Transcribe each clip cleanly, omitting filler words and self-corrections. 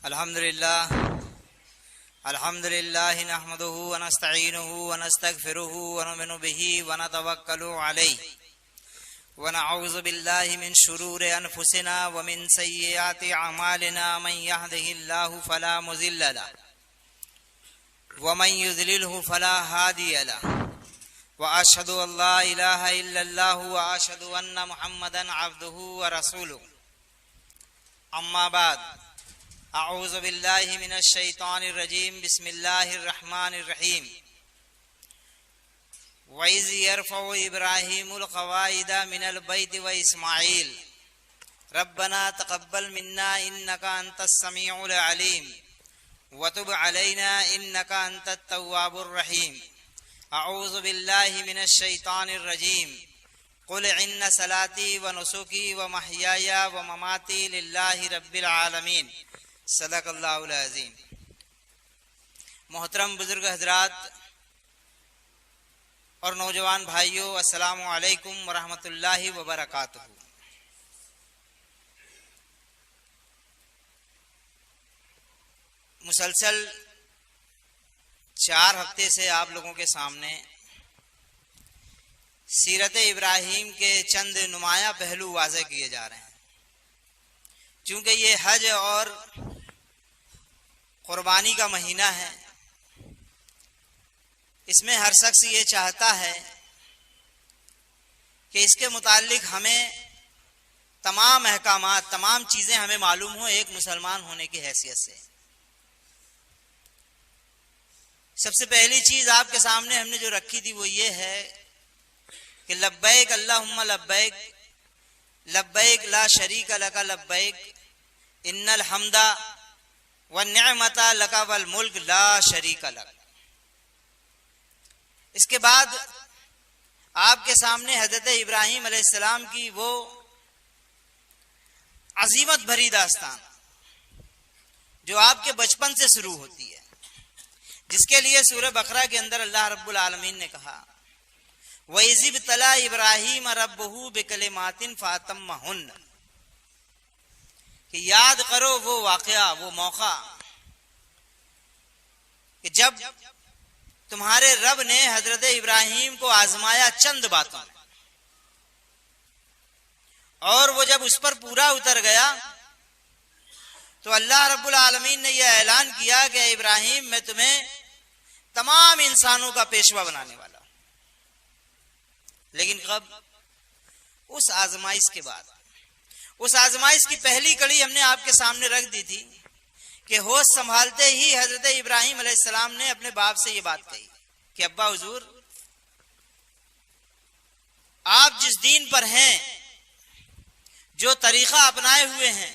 अल्हम्दुलिल्लाह नहमदुहु व नस्तईनुहु व नस्तगफिरुहु व नुमिनु बिही व नतवक्कलु अलैहि व नऊज़ु बिल्लाहि मिन शुरूरि अनफुसिना व मिन सय्यिआति अमालिना मन यहदिहिल्लाहु फला मुज़िल्ल लहु व मन युज़लिलहु फला हादिय लहु व अशहदु अल्ला इलाहा इल्लल्लाहु व अशहदु अन्ना मुहम्मदन अब्दुहु व रसूलुहु अम्मा बाद अऊज़ु बिल्लाहि मिनश शैतानिर रजीम बिस्मिल्लाहिर रहमानिर रहीम व इज़ यरफ़उ इब्राहीमुल क़वाइदा मिनल बैति व इस्माईल रब्बना तक़ब्बल मिन्ना इन्नका अंतस समीउल अलीम व तुब अलैना इन्नका अंतत तव्वाबुर रहीम अऊज़ु बिल्लाहि मिनश शैतानिर रजीम कुल इन्न सलाती व नुसुकी व महयाया व ममाती लिल्लाहि रब्बिल आलमीन सदक़ल्लाहुल अज़ीम। मोहतरम बुजुर्ग हजरात और नौजवान भाइयों, अस्सलामु अलैकुम व रहमतुल्लाहि व बरकातुहू। मुसलसल 4 हफ्ते से आप लोगों के सामने सीरत इब्राहीम के चंद नुमाया पहलू वाज़े किए जा रहे हैं। चूंकि ये हज और कुर्बानी का महीना है, इसमें हर शख्स ये चाहता है कि इसके मुताल्लिक हमें तमाम अहकामात, तमाम चीज़ें हमें मालूम हो एक मुसलमान होने की हैसियत से। सबसे पहली चीज़ आपके सामने हमने जो रखी थी वो ये है कि लब्बैक अल्लाहुम्मा लब्बैक लब्बैक ला शरीका लका लब्बैक इन्नल हम्दा व निअमता लका वल मुल्क ला शरीका लक। इसके बाद आपके सामने हजरत इब्राहीम अलैहिस्सलाम की वो अजीमत भरी दास्तान जो आपके बचपन से शुरू होती है, जिसके लिए सूरह बकरा के अंदर अल्लाह रब्बुल आलमीन ने कहा व इज़ इब्तला इब्राहीम रब्बुहु बिकलिमातिन फातम्महुन्न, कि याद करो वो वाकया, वो मौका कि जब तुम्हारे रब ने हजरत इब्राहीम को आजमाया चंद बातों में, और वो जब उस पर पूरा उतर गया तो अल्लाह रब्बुल आलमीन ने यह ऐलान किया कि इब्राहीम मैं तुम्हें तमाम इंसानों का पेशवा बनाने वाला हूं। लेकिन कब? उस आजमाइश के बाद। उस आजमाइश की पहली कड़ी हमने आपके सामने रख दी थी कि होश संभालते ही हजरत इब्राहीम अलैहिस्सलाम ने अपने बाप से ये बात कही कि अब्बा हुजूर, आप जिस दीन पर हैं, जो तरीका अपनाए हुए हैं,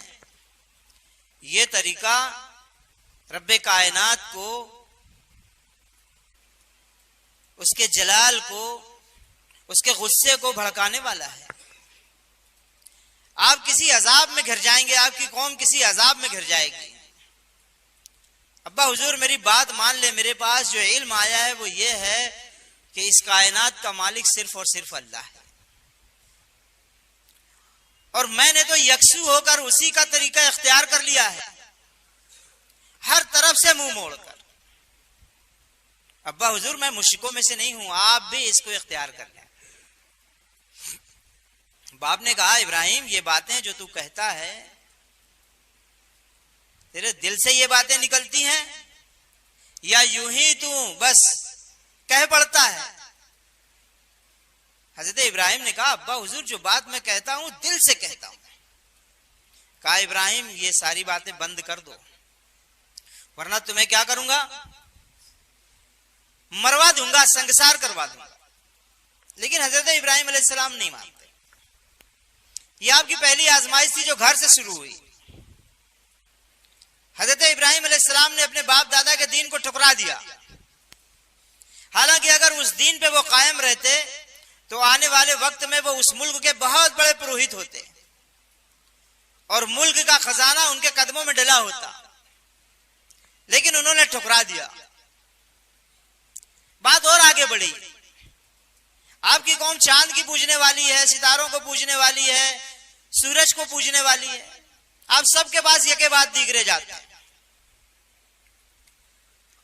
ये तरीका रब्बे कायनात को, उसके जलाल को, उसके गुस्से को भड़काने वाला है। आप किसी अजाब में घिर जाएंगे, आपकी कौम किसी अजाब में घिर जाएगी। अब्बा हुजूर मेरी बात मान ले, मेरे पास जो इल्म आया है वो ये है कि इस कायनात का मालिक सिर्फ और सिर्फ अल्लाह है, और मैंने तो यकसू होकर उसी का तरीका इख्तियार कर लिया है, हर तरफ से मुंह मोड़कर। अब्बा हुजूर मैं मुश्रिकों में से नहीं हूं, आप भी इसको इख्तियार कर लें। बाप ने कहा इब्राहीम, ये बातें जो तू कहता है, तेरे दिल से ये बातें निकलती हैं या यूं ही तू बस कह पड़ता है? हजरत इब्राहीम ने कहा अब्बा हुजूर जो बात मैं कहता हूं दिल से कहता हूं। कहा इब्राहीम ये सारी बातें बंद कर दो, वरना तुम्हें क्या करूंगा? मरवा दूंगा, संगसार करवा दूंगा। लेकिन हजरत इब्राहीम अलैहिस्सलाम नहीं मानते। यह आपकी पहली आजमाइश थी जो घर से शुरू हुई। हजरत इब्राहीम अलैहिस्सलाम ने अपने बाप दादा के दीन को ठुकरा दिया। हालांकि अगर उस दीन पे वो कायम रहते तो आने वाले वक्त में वो उस मुल्क के बहुत बड़े पुरोहित होते और मुल्क का खजाना उनके कदमों में डला होता, लेकिन उन्होंने ठुकरा दिया। बात और आगे बढ़ी। आपकी कौम चांद की पूजने वाली है, सितारों को पूजने वाली है, सूरज को पूजने वाली है। आप सबके पास ये के बाद दीगरे जाते हैं।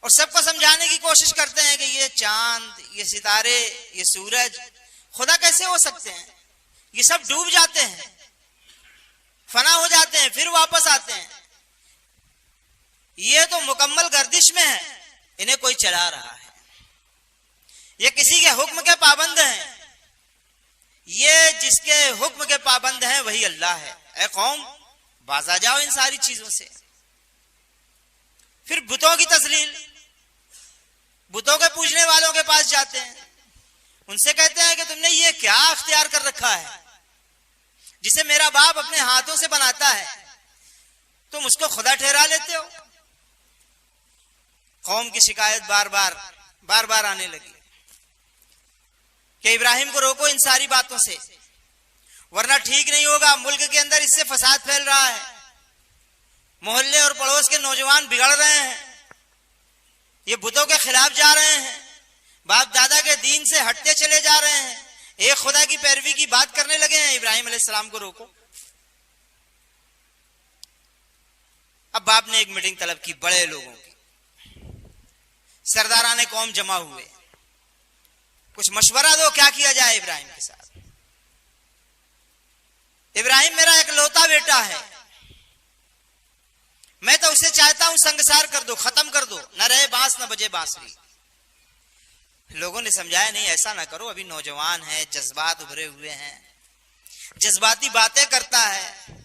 और सबको समझाने की कोशिश करते हैं कि ये चांद, ये सितारे, ये सूरज खुदा कैसे हो सकते हैं, ये सब डूब जाते हैं, फना हो जाते हैं, फिर वापस आते हैं, ये तो मुकम्मल गर्दिश में है, इन्हें कोई चला रहा है, ये किसी के हुक्म के पाबंद हैं, ये जिसके हुक्म के पाबंद हैं वही अल्लाह है। ऐ कौम, बाज आ जाओ इन सारी चीजों से। फिर बुतों की तस्लील, बुतों के पूजने वालों के पास जाते हैं, उनसे कहते हैं कि तुमने ये क्या अख्तियार कर रखा है, जिसे मेरा बाप अपने हाथों से बनाता है, तुम उसको खुदा ठहरा लेते हो। कौम की शिकायत बार बार आने लगी कि इब्राहिम को रोको इन सारी बातों से, वरना ठीक नहीं होगा, मुल्क के अंदर इससे फसाद फैल रहा है, मोहल्ले और पड़ोस के नौजवान बिगड़ रहे हैं, ये बुतों के खिलाफ जा रहे हैं, बाप दादा के दीन से हटते चले जा रहे हैं, एक खुदा की पैरवी की बात करने लगे हैं, इब्राहिम अलैहिस्सलाम को रोको। अब बाप ने एक मीटिंग तलब की, बड़े लोगों की, सरदाराने कौम जमा हुए, कुछ मशवरा दो क्या किया जाए इब्राहिम के साथ। इब्राहिम मेरा एक लौता बेटा है, मैं तो उसे चाहता हूं संगसार कर दो, खत्म कर दो, न रहे बांस न बजे बांसुरी। लोगों ने समझाया नहीं, ऐसा ना करो, अभी नौजवान है, जज्बात उभरे हुए हैं, जज्बाती बातें करता है,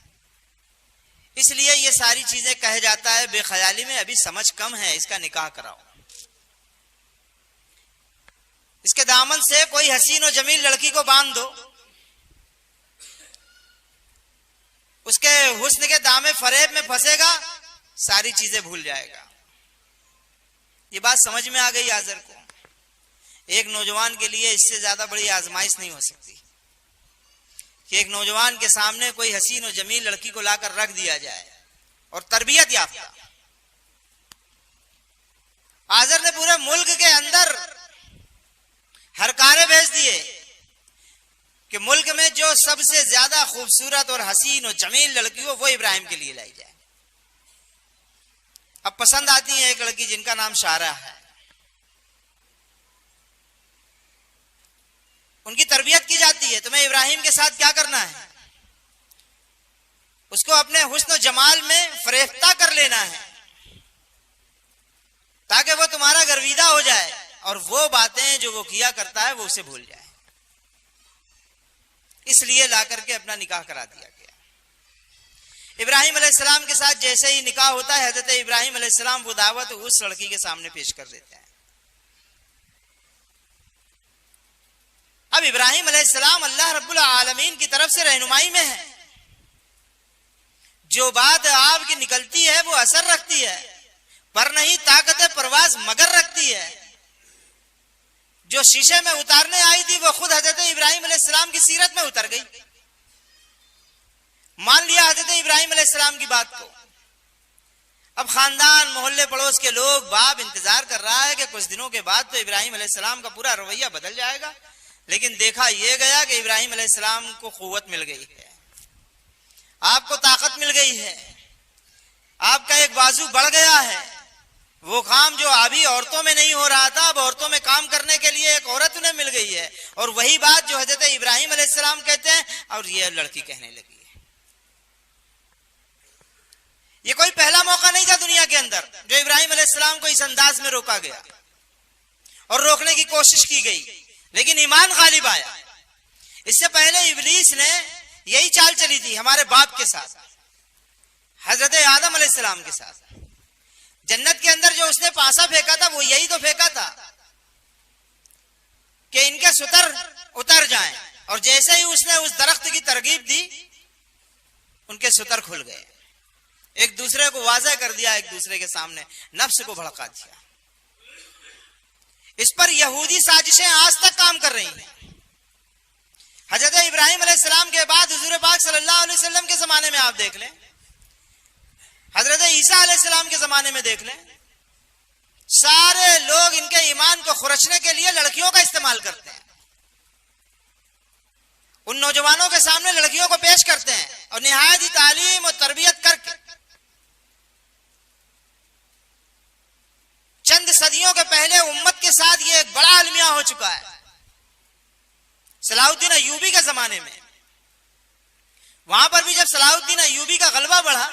इसलिए ये सारी चीजें कह जाता है बेख्याली में, अभी समझ कम है, इसका निकाह कराओ, इसके दामन से कोई हसीन और जमील लड़की को बांध दो, उसके हुस्न के दामे फरेब में फंसेगा, सारी चीजें भूल जाएगा। ये बात समझ में आ गई आजर को। एक नौजवान के लिए इससे ज्यादा बड़ी आजमाइश नहीं हो सकती कि एक नौजवान के सामने कोई हसीन और जमील लड़की को लाकर रख दिया जाए, और तरबियत याफ्ता। आजर ने पूरे मुल्क के अंदर हरकारे भेज दिए कि मुल्क में जो सबसे ज्यादा खूबसूरत और हसीन और जमील लड़की हो वो इब्राहिम के लिए लाई जाए। अब पसंद आती है एक लड़की जिनका नाम शारा है, उनकी तरबियत की जाती है, तुम्हें इब्राहिम के साथ क्या करना है, उसको अपने हुस्न और जमाल में फरेफ्ता कर लेना है ताकि वो तुम्हारा गर्विदा हो जाए और वो बातें जो वो किया करता है वो उसे भूल जाए। इसलिए ला करके अपना निकाह करा दिया गया। इब्राहिम अलैहिस्सलाम के साथ जैसे ही निकाह होता है, हजरत इब्राहिम अलैहिस्सलाम वो दावत उस लड़की के सामने पेश कर देते हैं। अब इब्राहिम अलैहिस्सलाम अल्लाह रब्बुल आलमीन की तरफ से रहनुमाई में है, जो बात आपकी निकलती है वो असर रखती है, पर नहीं ताकत परवाज मगर रखती है। जो शीशे में उतारने आई थी वो खुद हजरत इब्राहिम अलैहिस्सलाम की सीरत में उतर गई। मान लिया हजरत इब्राहिम अलैहिस्सलाम की बात को। अब खानदान, मोहल्ले, पड़ोस के लोग, बाप इंतजार कर रहा है कि कुछ दिनों के बाद तो इब्राहिम अलैहिस्सलाम का पूरा रवैया बदल जाएगा। लेकिन देखा यह गया कि इब्राहिम अलैहिस्सलाम को कुव्वत मिल गई है, आपको ताकत मिल गई है, आपका एक बाजू बढ़ गया है। वो काम जो अभी औरतों में नहीं हो रहा था, अब औरतों में काम करने के लिए एक औरत उन्हें मिल गई है। और वही बात जो हजरत इब्राहिम अलैहिस्सलाम कहते हैं और ये लड़की कहने लगी है। ये कोई पहला मौका नहीं था दुनिया के अंदर जो इब्राहिम अलैहिस्सलाम को इस अंदाज में रोका गया और रोकने की कोशिश की गई, लेकिन ईमान गालिब आया। इससे पहले इब्लीस ने यही चाल चली थी हमारे बाप के साथ, हजरत आदम अलैहिस्सलाम के साथ। जन्नत के अंदर जो उसने पासा फेंका था वो यही तो फेंका था कि इनके सुतर उतर जाएं, और जैसे ही उसने उस दरख्त की तरगीब दी उनके सुतर खुल गए। एक दूसरे को वाज़ह कर दिया, एक दूसरे के सामने नफ्स को भड़का दिया। इस पर यहूदी साजिशें आज तक काम कर रही हैं। हजरत इब्राहिम अलैहिस्सलाम के बाद हुजूर पाक सल्लल्लाहु अलैहि वसल्लम के जमाने में आप देख लें, हजरत ईसा अलैहिस्सलाम के जमाने में देख लें, सारे लोग इनके ईमान को खुरचने के लिए लड़कियों का इस्तेमाल करते हैं। उन नौजवानों के सामने लड़कियों को पेश करते हैं और निहायत ही तालीम और तरबियत करके चंद पहले उम्मत के साथ ये एक बड़ा अलमिया हो चुका है। सलाहुद्दीन अय्यूबी के जमाने में, वहां पर भी जब सलाहुद्दीन अय्यूबी का गलबा बढ़ा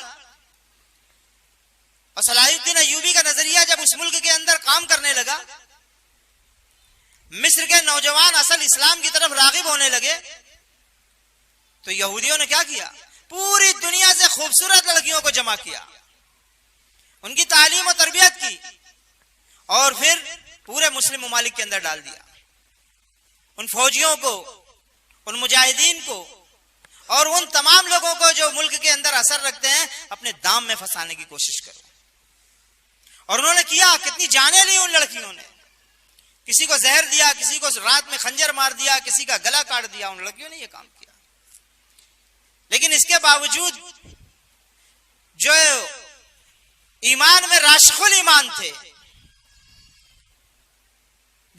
और सलाहुद्दीन अय्यूबी का नजरिया जब उस मुल्क के अंदर काम करने लगा, मिस्र के नौजवान असल इस्लाम की तरफ रागिब होने लगे, तो यहूदियों ने क्या किया? पूरी दुनिया से खूबसूरत लड़कियों को जमा किया, उनकी तालीम और तरबियत की और फिर पूरे मुस्लिम ममालिक के अंदर डाल दिया। उन फौजियों को, उन मुजाहिदीन को और उन तमाम लोगों को जो मुल्क के अंदर असर रखते हैं, अपने दाम में फंसाने की कोशिश करो। और उन्होंने किया, कितनी जाने ली उन लड़कियों ने। किसी को जहर दिया, किसी को रात में खंजर मार दिया, किसी का गला काट दिया, उन लड़कियों ने यह काम किया। लेकिन इसके बावजूद जो ईमान में राशिकुल ईमान थे,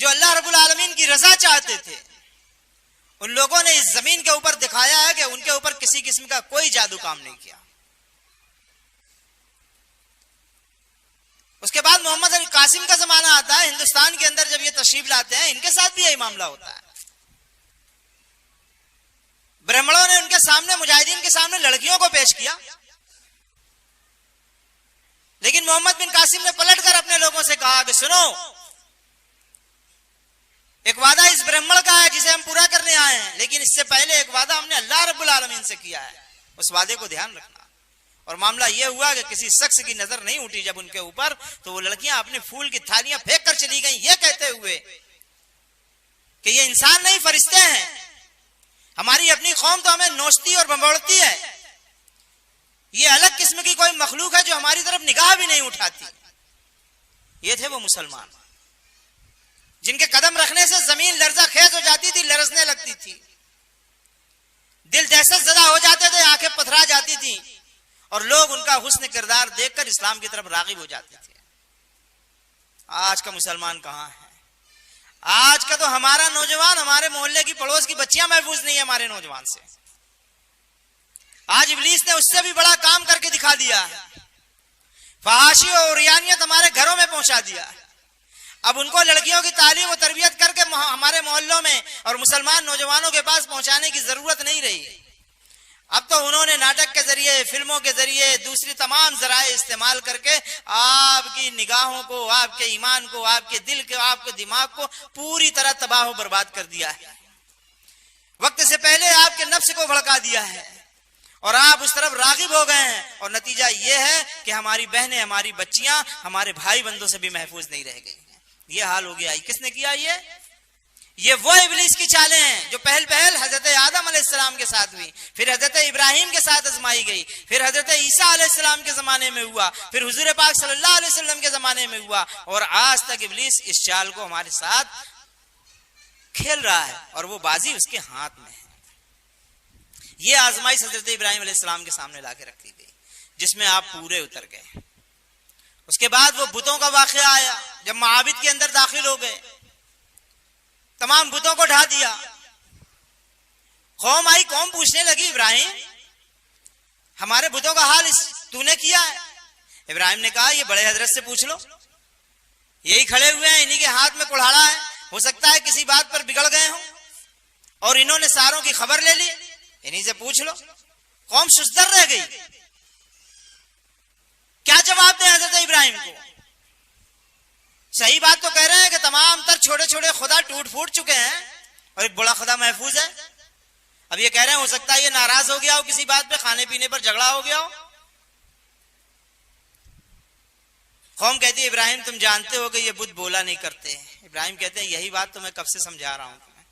जो अल्लाह रब्बुल आलमीन की रजा चाहते थे, उन लोगों ने इस जमीन के ऊपर दिखाया है कि उनके ऊपर किसी किस्म का कोई जादू काम नहीं किया। उसके बाद मोहम्मद अली कासिम का जमाना आता है, हिंदुस्तान के अंदर जब ये तशरीफ लाते हैं, इनके साथ भी यही मामला होता है। ब्राह्मणों ने उनके सामने, मुजाहिदीन के सामने लड़कियों को पेश किया, लेकिन मोहम्मद बिन कासिम ने पलटकर अपने लोगों से कहा कि सुनो, एक वादा इस ब्राह्मण का है जिसे हम पूरा करने आए हैं, लेकिन इससे पहले एक वादा हमने अल्लाह रब्बुल आलमीन से किया है, उस वादे को ध्यान रखना। और मामला यह हुआ कि किसी शख्स की नजर नहीं उठी जब उनके ऊपर, तो वो लड़कियां अपने फूल की थालियां फेंक कर चली गईं, ये कहते हुए कि ये इंसान नहीं, फरिश्ते हैं। हमारी अपनी कौम तो हमें नोचती और बंबोड़ती है, ये अलग किस्म की कोई मखलूक है जो हमारी तरफ निगाह भी नहीं उठाती। ये थे वो मुसलमान जिनके कदम रखने से जमीन लर्जा खेज हो जाती थी, लरजने लगती थी, दिल दहशत ज़दा हो जाते थे, आंखें पथरा जाती थी और लोग उनका हुस्न किरदार देखकर इस्लाम की तरफ रागिब हो जाते थे। आज का मुसलमान कहां है? आज का तो हमारा नौजवान, हमारे मोहल्ले की पड़ोस की बच्चियां महफूज नहीं है हमारे नौजवान से। आज इब्लीस ने उससे भी बड़ा काम करके दिखा दिया है, फहाशी और रियानियत हमारे घरों में पहुंचा दिया है। अब उनको लड़कियों की तालीम और तरबियत करके हमारे मोहल्लों में और मुसलमान नौजवानों के पास पहुंचाने की जरूरत नहीं रही। अब तो उन्होंने नाटक के जरिए, फिल्मों के जरिए, दूसरी तमाम जराए इस्तेमाल करके आपकी निगाहों को, आपके ईमान को, आपके दिल को, आपके दिमाग को पूरी तरह तबाह बर्बाद कर दिया है। वक्त से पहले आपके नफ्स को भड़का दिया है और आप उस तरफ रागिब हो गए हैं, और नतीजा ये है कि हमारी बहनें, हमारी बच्चियां, हमारे भाई बंदों से भी महफूज नहीं रह गई। ये हाल हो गया। किसने किया ये वो इब्लीस की चालें हैं जो पहल हजरत आदम अलैहिस्सलाम के साथ हुई, फिर हजरत इब्राहिम के साथ आजमाई गई, फिर हजरत ईसा अलैहिस्सलाम के जमाने में हुआ, फिर हुजूर पाक सल्लल्लाहु अलैहि वसल्लम के जमाने में हुआ, और आज तक इब्लीस इस चाल को हमारे साथ खेल रहा है और वो बाजी उसके हाथ में है। ये आजमाइश हजरत इब्राहिम अलैहिस्सलाम के सामने लाके रखी गई, जिसमें आप पूरे उतर गए। उसके बाद वो बुतों का वाकया आया, जब माबिद के अंदर दाखिल हो गए, तमाम बुतों को ढा दिया। कौम आई, कौम पूछने लगी, इब्राहिम हमारे बुतों का हाल तूने किया है? इब्राहिम ने कहा, ये बड़े हजरत से पूछ लो, यही खड़े हुए हैं, इन्हीं के हाथ में कुल्हाड़ा है, हो सकता है किसी बात पर बिगड़ गए हो और इन्होंने सारों की खबर ले ली, इन्हीं से पूछ लो। कौम सुस्तर रह गई। क्या जवाब दें हजरत इब्राहिम को? सही बात तो कह रहे हैं कि तमाम तर छोटे छोटे खुदा टूट फूट चुके हैं और एक बड़ा खुदा महफूज है। अब ये कह रहे हैं हो सकता है ये नाराज हो गया हो किसी बात पे, खाने पीने पर झगड़ा हो गया हो। कौम कहती है, इब्राहिम तुम जानते हो कि ये बुत बोला नहीं करते। इब्राहिम कहते हैं, यही बात तो मैं कब से समझा रहा हूं तुम्हें,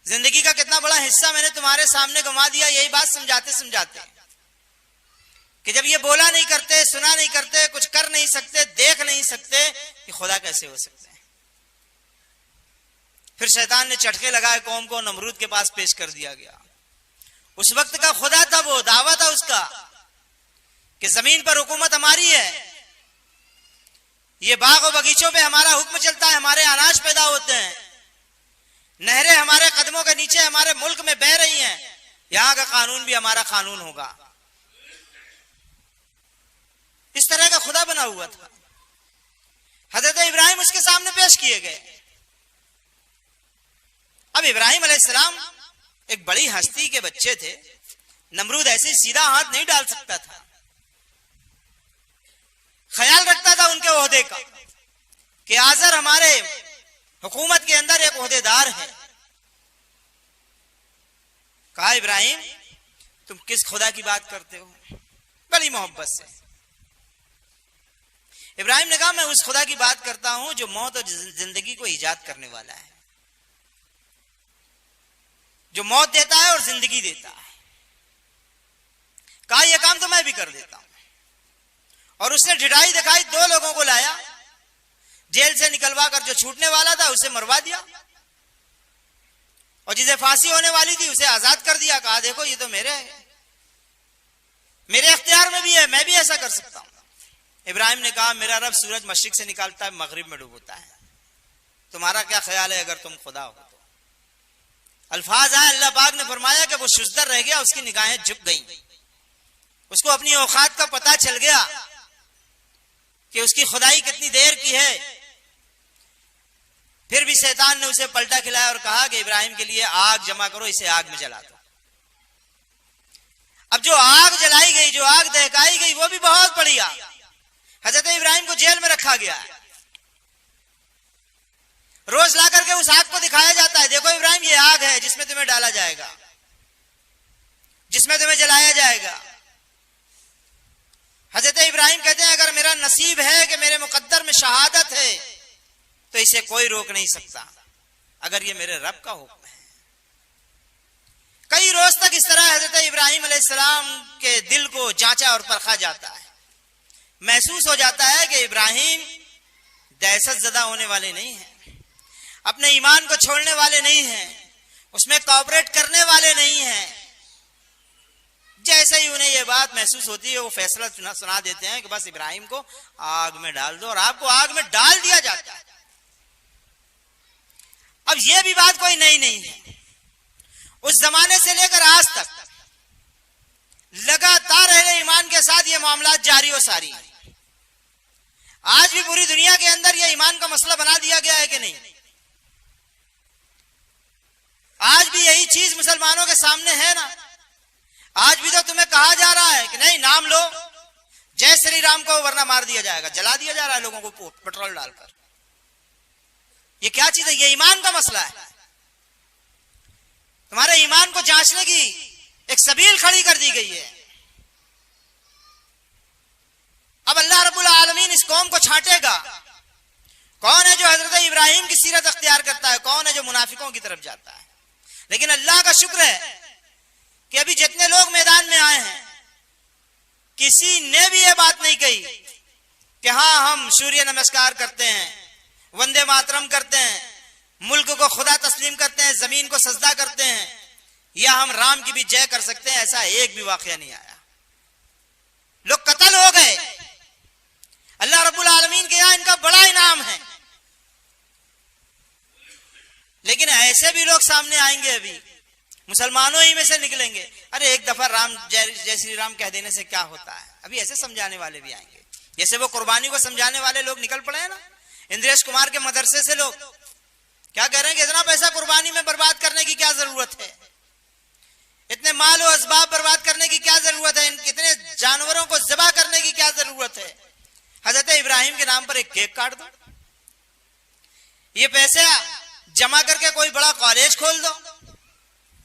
जिंदगी का कितना बड़ा हिस्सा मैंने तुम्हारे सामने गंवा दिया, यही बात समझाते समझाते कि जब ये बोला नहीं करते, सुना नहीं करते, कुछ कर नहीं सकते, देख नहीं सकते, कि खुदा कैसे हो सकते हैं। फिर शैतान ने चटके लगाए, कौम को नमरूद के पास पेश कर दिया गया। उस वक्त का खुदा था वो, दावा था उसका कि जमीन पर हुकूमत हमारी है, ये बाग और बगीचों पे हमारा हुक्म चलता है, हमारे अनाज पैदा होते हैं, नहरें हमारे कदमों के नीचे हमारे मुल्क में बह रही हैं, यहां का कानून भी हमारा कानून होगा। इस तरह का खुदा बना हुआ था। हजरत इब्राहिम उसके सामने पेश किए गए। अब इब्राहिम अलैहिस्सलाम एक बड़ी हस्ती के बच्चे थे, नमरूद ऐसे सीधा हाथ नहीं डाल सकता था, ख्याल रखता था उनके ओहदे का कि आजर हमारे हुकूमत के अंदर एक ओहदेदार है। कहा इब्राहिम तुम किस खुदा की बात करते हो, बड़ी मोहब्बत से। इब्राहिम ने कहा मैं उस खुदा की बात करता हूं जो मौत और जिंदगी को ईजाद करने वाला है, जो मौत देता है और जिंदगी देता है। कहा यह काम तो मैं भी कर देता हूं। और उसने ढिठाई दिखाई, 2 लोगों को लाया, जेल से निकलवा कर जो छूटने वाला था उसे मरवा दिया और जिसे फांसी होने वाली थी उसे आजाद कर दिया। कहा देखो ये तो मेरे इख्तियार में भी है, मैं भी ऐसा कर सकता हूं। इब्राहिम ने कहा मेरा रब सूरज मशरिक से निकालता है, मगरिब में डूबता है, तुम्हारा क्या ख्याल है अगर तुम खुदा हो तो। अल्फाज आए, अल्लाह पाक ने फरमाया कि वो शुजदर रह गया, उसकी निगाहें झुक गईं, उसको अपनी औकात का पता चल गया कि उसकी खुदाई कितनी देर की है। फिर भी शैतान ने उसे पलटा खिलाया और कहा कि इब्राहिम के लिए आग जमा करो, इसे आग में जला दो। अब जो आग जलाई गई, जो आग दहकाई गई, वो भी बहुत बड़ी आग। हजरत इब्राहिम को जेल में रखा गया है, रोज ला करके उस आग को दिखाया जाता है, देखो इब्राहिम ये आग है जिसमें तुम्हें डाला जाएगा, जिसमें तुम्हें जलाया जाएगा। हजरत इब्राहिम कहते हैं अगर मेरा नसीब है कि मेरे मुकद्दर में शहादत है तो इसे कोई रोक नहीं सकता, अगर ये मेरे रब का हुक्म है। कई रोज तक इस तरह हजरत इब्राहिम अलैहिस्सलाम के दिल को जांचा और परखा जाता है। महसूस हो जाता है कि इब्राहिम दहशत ज़दा होने वाले नहीं हैं, अपने ईमान को छोड़ने वाले नहीं हैं, उसमें कॉपरेट करने वाले नहीं हैं। जैसे ही उन्हें यह बात महसूस होती है वो फैसला सुना देते हैं कि बस इब्राहिम को आग में डाल दो, और आपको आग में डाल दिया जाता है। अब यह भी बात कोई नई नहीं है, उस जमाने से लेकर आज तक लगातार अहले ईमान के साथ ये मामला जारी और सारी है। आज भी पूरी दुनिया के अंदर यह ईमान का मसला बना दिया गया है कि नहीं? आज भी यही चीज मुसलमानों के सामने है ना। आज भी तो तुम्हें कहा जा रहा है कि नहीं नाम लो, जय श्री राम को, वरना मार दिया जाएगा, जला दिया जा रहा है लोगों को पेट्रोल डालकर। ये क्या चीज है? ये ईमान का मसला है। तुम्हारे ईमान को जांचने की एक सबील खड़ी कर दी गई है। अब अल्लाह रब्बुल आलमीन इस कौम को छांटेगा। कौन है जो हजरत इब्राहिम की सीरत अख्तियार करता है, कौन है जो मुनाफिकों की तरफ जाता है। लेकिन अल्लाह का शुक्र है कि अभी जितने लोग मैदान में आए हैं, किसी ने भी ये बात नहीं कही कि हाँ हम सूर्य नमस्कार करते हैं, वंदे मातरम करते हैं, मुल्क को खुदा तस्लीम करते हैं, जमीन को सजदा करते हैं, या हम राम की भी जय कर सकते हैं। ऐसा एक भी वाकया नहीं आया। लोग कत्ल हो गए। अल्लाह रब्बुल आलमीन के यहां इनका बड़ा इनाम है। लेकिन ऐसे भी लोग सामने आएंगे, अभी मुसलमानों ही में से निकलेंगे, अरे एक दफा राम जय श्री राम कह देने से क्या होता है। अभी ऐसे समझाने वाले भी आएंगे, जैसे वो कुर्बानी को समझाने वाले लोग निकल पड़े हैं ना। इंद्रेश कुमार के मदरसे से लोग क्या कह रहे हैं कि इतना पैसा कुर्बानी में बर्बाद करने की क्या जरूरत है, इतने माल और असबाब बर्बाद करने की क्या जरूरत है, इतने जानवरों को ज़बह करने की क्या जरूरत है। हजरत इब्राहिम के नाम पर एक केक काट दो, ये पैसे जमा करके कोई बड़ा कॉलेज खोल दो।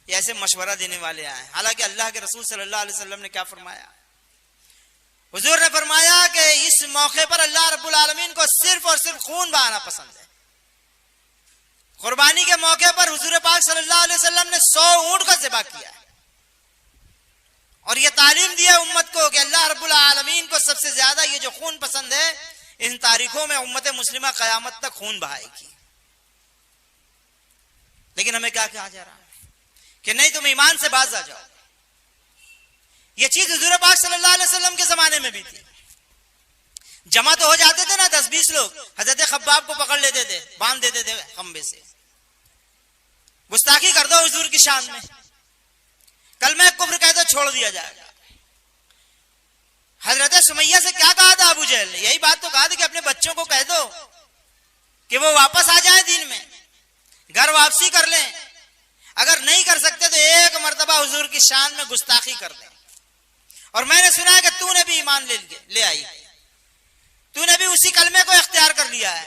ऐसे मशवरा देने वाले आए। हालांकि अल्लाह के रसूल सल्लल्लाहु अलैहि वसल्लम ने क्या फरमाया? हुजूर ने फरमाया कि इस मौके पर अल्लाह रब्बुल आलमीन को सिर्फ और सिर्फ खून बहाना पसंद है। कुर्बानी के मौके पर हुजूर पाक सल्लल्लाहु अलैहि वसल्लम ने 100 ऊंट का ज़िबा किया है और यह तालीम दिया उम्मत को कि अल्लाह रब्बुल आलमीन को सबसे ज्यादा ये जो खून पसंद है, इन तारीखों में उम्मत मुस्लिमा कयामत तक खून बहाएगी। लेकिन हमें क्या कहा जा रहा है कि नहीं तुम ईमान से बाज आ जाओ। यह चीज हुजूर पाक सल्लल्लाहु अलैहि वसल्लम के जमाने में भी थी। जमा तो हो जाते थे ना 10-20 लोग, हजरत खब्बाब को पकड़ लेते थे, बांध देते थे खंबे से, गुस्ताखी कर दो हुजूर की शान में, कलमे कुफ्र कह दो, छोड़ दिया जाएगा। हजरत सुमैया से क्या कहा था अबू जहल ने? यही बात तो कहा थी कि अपने बच्चों को कह दो कि वो वापस आ जाए दीन में, घर वापसी कर लें। अगर नहीं कर सकते तो एक मर्तबा हुजूर की शान में गुस्ताखी कर दें। और मैंने सुना है कि तूने भी ईमान ले आई, तूने भी उसी कलमे को इख्तियार कर लिया है।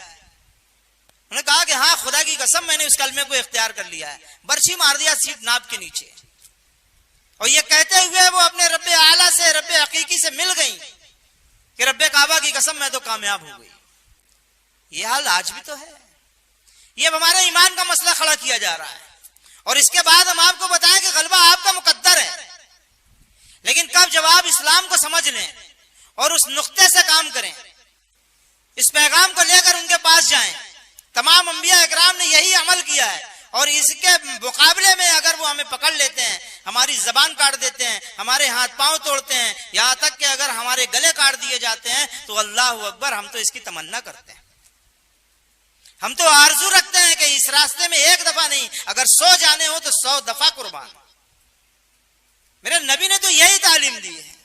उन्होंने कहा कि हाँ, खुदा की कसम मैंने उस कलमे को इख्तियार कर लिया है। बर्छी मार दिया सीट नाप के नीचे, और ये कहते हुए वो अपने रब्बे आला से, रब्बे हकीकी से मिल गई कि रब्बे काबा की कसम मैं तो कामयाब हो गई। ये हाल आज भी तो है। ये हमारे ईमान का मसला खड़ा किया जा रहा है। और इसके बाद हम आपको बताएं कि गलबा आपका मुकद्दर है, लेकिन कब जब आप इस्लाम को समझ लें और उस नुक्ते से काम करें, इस पैगाम को लेकर उनके पास जाएं। तमाम अंबिया इकराम ने यही अमल किया है, और इसके मुकाबले में अगर वो हमें पकड़ लेते हैं, हमारी जबान काट देते हैं, हमारे हाथ पांव तोड़ते हैं, यहां तक कि अगर हमारे गले काट दिए जाते हैं, तो अल्लाह अकबर, हम तो इसकी तमन्ना करते हैं। हम तो आरजू रखते हैं कि इस रास्ते में एक दफा नहीं, अगर 100 जाने हो तो 100 दफा कुर्बान। मेरे नबी ने तो यही तालीम दी है।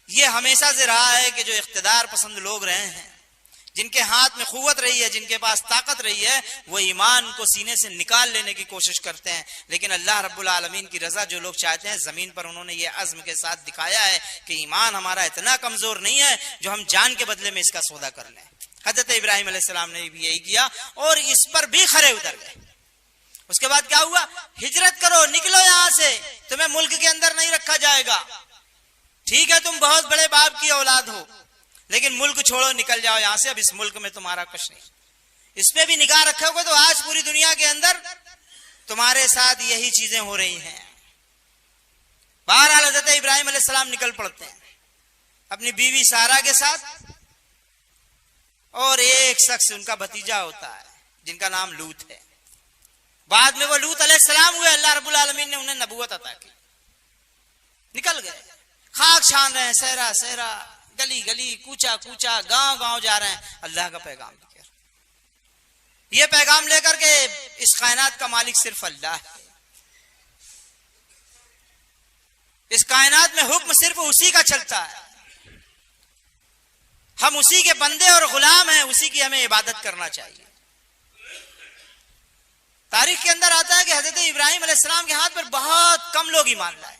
ये हमेशा से रहा है कि जो इख्तिदार पसंद लोग रहे हैं, जिनके हाथ में कुव्वत रही है, जिनके पास ताकत रही है, वो ईमान को सीने से निकाल लेने की कोशिश करते हैं। लेकिन अल्लाह रब्बुल आलमीन की रजा जो लोग चाहते हैं, जमीन पर उन्होंने ये अज़्म के साथ दिखाया है कि ईमान हमारा इतना कमजोर नहीं है जो हम जान के बदले में इसका सौदा कर लें। हजरत इब्राहिम अलैहिस्सलाम ने भी यही किया और इस पर भी खरे उतर गए। उसके बाद क्या हुआ? हिजरत करो, निकलो यहां से, तुम्हें मुल्क के अंदर नहीं रखा जाएगा। ठीक है, तुम बहुत बड़े बाप की औलाद हो, लेकिन मुल्क छोड़ो, निकल जाओ यहां से, अब इस मुल्क में तुम्हारा कुछ नहीं। इस पे भी निगाह रखोगे तो आज पूरी दुनिया के अंदर तुम्हारे साथ यही चीजें हो रही हैं। बहरहाल हजरत इब्राहिम अलैहिस्सलाम निकल पड़ते हैं अपनी बीवी सारा के साथ, और एक शख्स उनका भतीजा होता है जिनका नाम लूत है। बाद में वो लूत अलैहिस्सलाम हुए, अल्लाह रब्बुल आलमीन ने उन्हें नबूवत अता की। निकल गए, खाक छान रहे हैं, सहरा सहरा, गली गली, कूचा कूचा, गांव गांव जा रहे हैं अल्लाह का पैगाम लेकर। ये पैगाम लेकर के इस कायनात का मालिक सिर्फ अल्लाह है। इस कायनात में हुक्म सिर्फ उसी का चलता है। हम उसी के बंदे और गुलाम हैं, उसी की हमें इबादत करना चाहिए। तारीख के अंदर आता है कि हजरत इब्राहिम अलैहिस्सलाम के हाथ पर बहुत कम लोग ईमान लाए।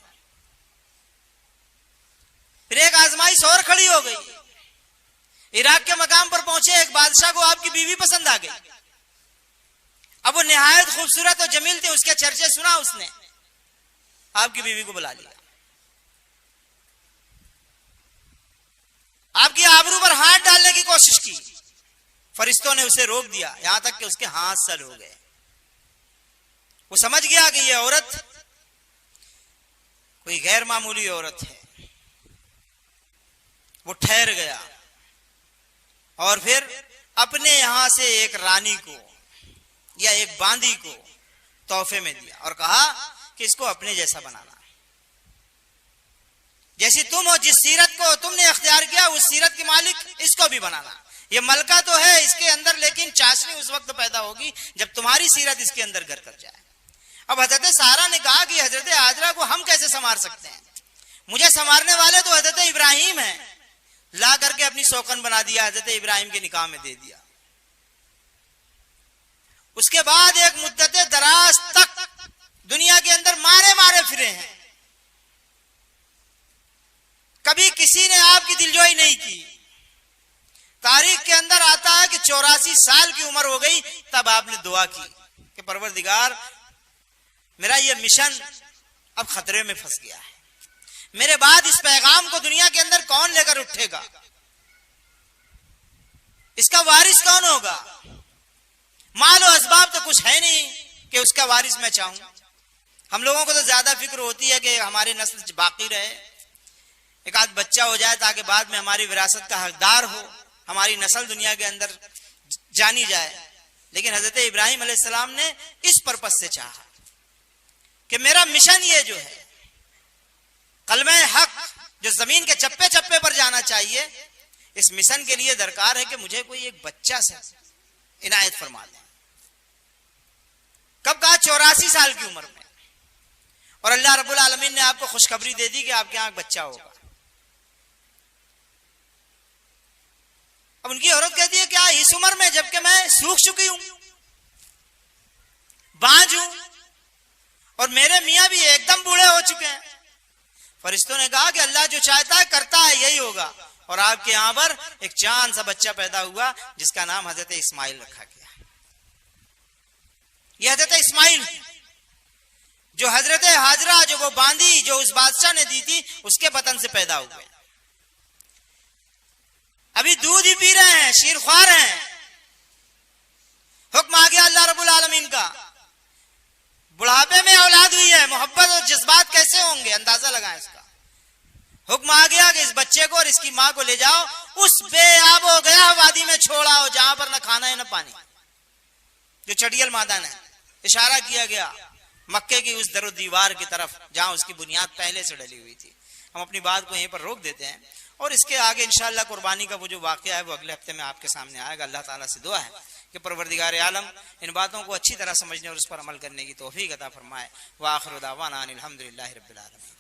फिर एक आजमाइश और खड़ी हो गई। इराक के मकाम पर पहुंचे एक बादशाह को आपकी बीवी पसंद आ गई। अब वो निहायत खूबसूरत और जमील थे, उसके चर्चे सुना उसने, आपकी बीवी को बुला लिया, आपकी आबरू पर हाथ डालने की कोशिश की। फरिश्तों ने उसे रोक दिया, यहां तक कि उसके हाथ सल हो गए। वो समझ गया कि यह औरत कोई गैर मामूली औरत है। वो ठहर गया और फिर अपने यहां से एक रानी को या एक बांदी को तोहफे में दिया और कहा कि इसको अपने जैसा बनाना, जैसी तुम हो, जिस सीरत को तुमने अख्तियार किया उस सीरत के मालिक इसको भी बनाना। ये मलका तो है इसके अंदर, लेकिन चाशनी उस वक्त पैदा होगी जब तुम्हारी सीरत इसके अंदर घर कर जाए। अब हजरत सारा ने कहा कि हजरत आजरा को हम कैसे संवार सकते हैं? मुझे संवारने वाले तो हजरत इब्राहिम हैं। ला करके अपनी सौकन बना दिया, हजरत इब्राहिम के निकाह में दे दिया। उसके बाद एक मुद्दत दराज तक दुनिया के अंदर मारे मारे फिरे हैं, कभी किसी ने आपकी दिलजोई नहीं की। तारीख के अंदर आता है कि 84 साल की उम्र हो गई, तब आपने दुआ की कि परवरदिगार, मेरा यह मिशन अब खतरे में फंस गया है, मेरे बाद इस पैगाम को दुनिया के अंदर कौन लेकर उठेगा, इसका वारिस कौन होगा? माल और असबाब तो कुछ है नहीं कि उसका वारिस मैं चाहूं। हम लोगों को तो ज्यादा फिक्र होती है कि हमारी नस्ल बाकी रहे, एक आध बच्चा हो जाए ताकि बाद में हमारी विरासत का हकदार हो, हमारी नस्ल दुनिया के अंदर जानी जाए। लेकिन हजरत इब्राहिम अलैहिस्सलाम ने इस पर्पस से चाहा कि मेरा मिशन ये जो है, कलमे हक जो जमीन के चप्पे चप्पे पर जाना चाहिए, इस मिशन के लिए दरकार है कि मुझे कोई एक बच्चा से इनायत फरमा दे। कब कहा? 84 साल की उम्र में। और अल्लाह रब्बुल आलमीन ने आपको खुशखबरी दे दी कि आपके यहां बच्चा होगा। अब अब उनकी औरत कहती है क्या इस उम्र में, जबकि मैं सूख चुकी हूं, बांझ हूं, और मेरे मियां भी एकदम बूढ़े हो चुके हैं। फरिश्तों ने कहा कि अल्लाह जो चाहता है करता है, यही होगा। और आपके यहां पर एक चांद सा बच्चा पैदा हुआ जिसका नाम हजरत इस्माइल रखा गया। यह हजरत इस्माइल जो हजरत हाजरा जो वो बांदी जो उस बादशाह ने दी थी उसके बतन से पैदा हुए। अभी दूध ही पी रहे हैं, शीरख्वार हैं। हुक्म आ गया अल्लाह रब्बुल आलमीन का, बुढ़ापे में औलाद हुई है, मोहब्बत और जज्बात कैसे होंगे, अंदाजा लगाएं इसका। हुक्म आ गया कि इस बच्चे को और इसकी मां को ले जाओ, उस बेआबो गया वादी में छोड़ाओ जहां पर न खाना है न पानी, जो चटियल मैदान है। इशारा किया गया मक्के की उस दरो दीवार की तरफ जहां उसकी बुनियाद पहले से डली हुई थी। हम अपनी बात को यहीं पर रोक देते हैं और इसके आगे इंशाअल्लाह कुर्बानी का वो जो वाकया है वो अगले हफ्ते में आपके सामने आएगा। अल्लाह ताला से दुआ है कि परवरदिगार आलम इन बातों को अच्छी तरह समझने और उस पर अमल करने की तौफीक अता फरमाए। व आखिर दावाना अनिल हम्दुलिल्लाहि रब्बिल आलमीन।